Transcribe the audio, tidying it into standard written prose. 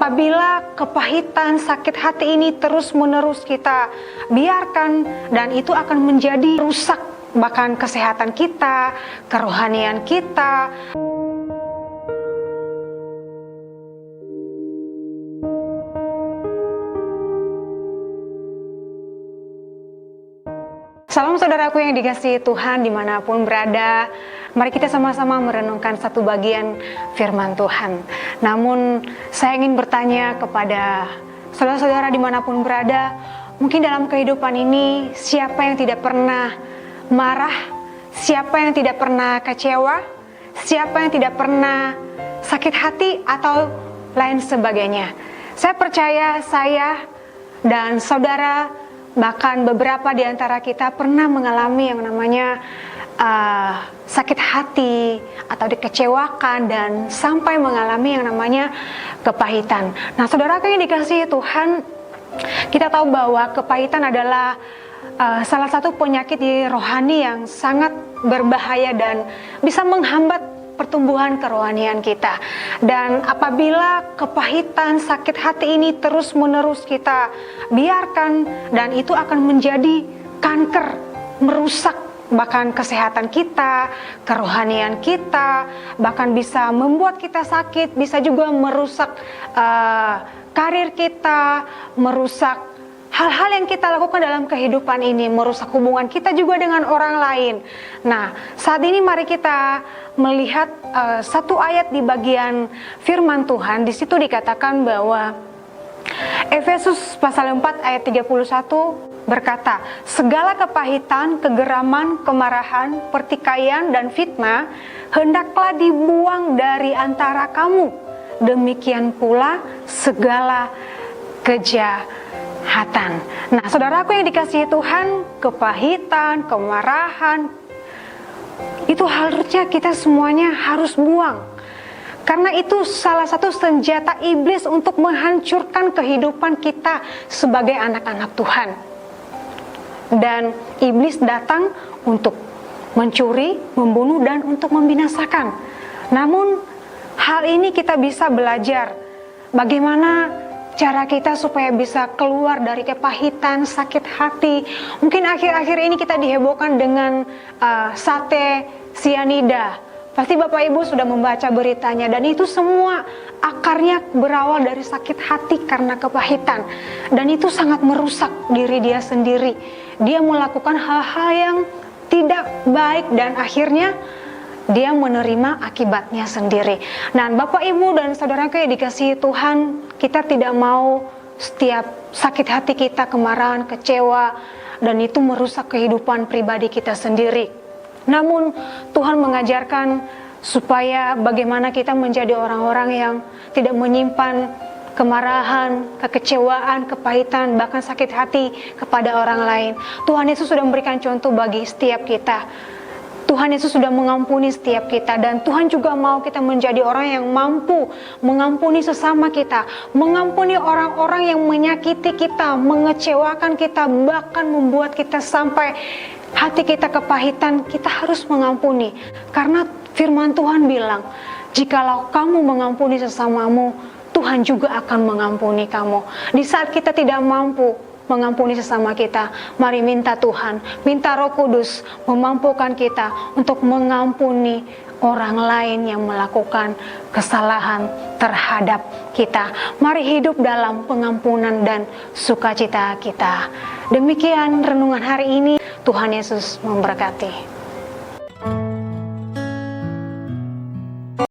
apabila kepahitan, sakit hati ini terus-menerus kita biarkan, dan itu akan menjadi rusak bahkan kesehatan kita, kerohanian kita. Salam saudaraku yang dikasihi Tuhan dimanapun berada. Mari kita sama-sama merenungkan satu bagian firman Tuhan. Namun saya ingin bertanya kepada saudara-saudara dimanapun berada, mungkin dalam kehidupan ini siapa yang tidak pernah marah, siapa yang tidak pernah kecewa, siapa yang tidak pernah sakit hati atau lain sebagainya. Saya percaya saya dan saudara, bahkan beberapa di antara kita pernah mengalami yang namanya sakit hati atau dikecewakan dan sampai mengalami yang namanya kepahitan. Nah, saudara yang dikasihi Tuhan, kita tahu bahwa kepahitan adalah salah satu penyakit di rohani yang sangat berbahaya dan bisa menghambat pertumbuhan kerohanian kita. Dan apabila kepahitan, sakit hati ini terus-menerus kita biarkan, dan itu akan menjadi kanker, merusak bahkan kesehatan kita, kerohanian kita, bahkan bisa membuat kita sakit, bisa juga merusak karir kita, merusak hal-hal yang kita lakukan dalam kehidupan ini, merusak hubungan kita juga dengan orang lain. Nah, saat ini mari kita melihat satu ayat di bagian firman Tuhan. Di situ dikatakan bahwa Efesus pasal 4 ayat 31 berkata, segala kepahitan, kegeraman, kemarahan, pertikaian, dan fitnah hendaklah dibuang dari antara kamu. Demikian pula segala kejahatan. Nah, saudaraku yang dikasihi Tuhan, kepahitan, kemarahan, itu harusnya kita semuanya harus buang. Karena itu salah satu senjata iblis untuk menghancurkan kehidupan kita sebagai anak-anak Tuhan. Dan iblis datang untuk mencuri, membunuh, dan untuk membinasakan. Namun hal ini kita bisa belajar bagaimana cara kita supaya bisa keluar dari kepahitan, sakit hati. Mungkin akhir-akhir ini kita dihebohkan dengan sate sianida. Pasti Bapak Ibu sudah membaca beritanya, dan itu semua akarnya berawal dari sakit hati karena kepahitan. Dan itu sangat merusak diri dia sendiri. Dia melakukan hal-hal yang tidak baik dan akhirnya dia menerima akibatnya sendiri. Nah, Bapak Ibu dan saudaraku yang dikasihi Tuhan, kita tidak mau setiap sakit hati kita, kemarahan, kecewa, dan itu merusak kehidupan pribadi kita sendiri. Namun Tuhan mengajarkan supaya bagaimana kita menjadi orang-orang yang tidak menyimpan kemarahan, kekecewaan, kepahitan, bahkan sakit hati kepada orang lain. Tuhan Yesus sudah memberikan contoh bagi setiap kita. Tuhan Yesus sudah mengampuni setiap kita, dan Tuhan juga mau kita menjadi orang yang mampu mengampuni sesama kita, mengampuni orang-orang yang menyakiti kita, mengecewakan kita, bahkan membuat kita sampai hati kita kepahitan. Kita harus mengampuni, karena firman Tuhan bilang, jikalau kamu mengampuni sesamamu, Tuhan juga akan mengampuni kamu. Di saat kita tidak mampu mengampuni sesama kita, mari minta Tuhan, minta Roh Kudus memampukan kita untuk mengampuni orang lain yang melakukan kesalahan terhadap kita. Mari hidup dalam pengampunan dan sukacita kita. Demikian renungan hari ini. Tuhan Yesus memberkati.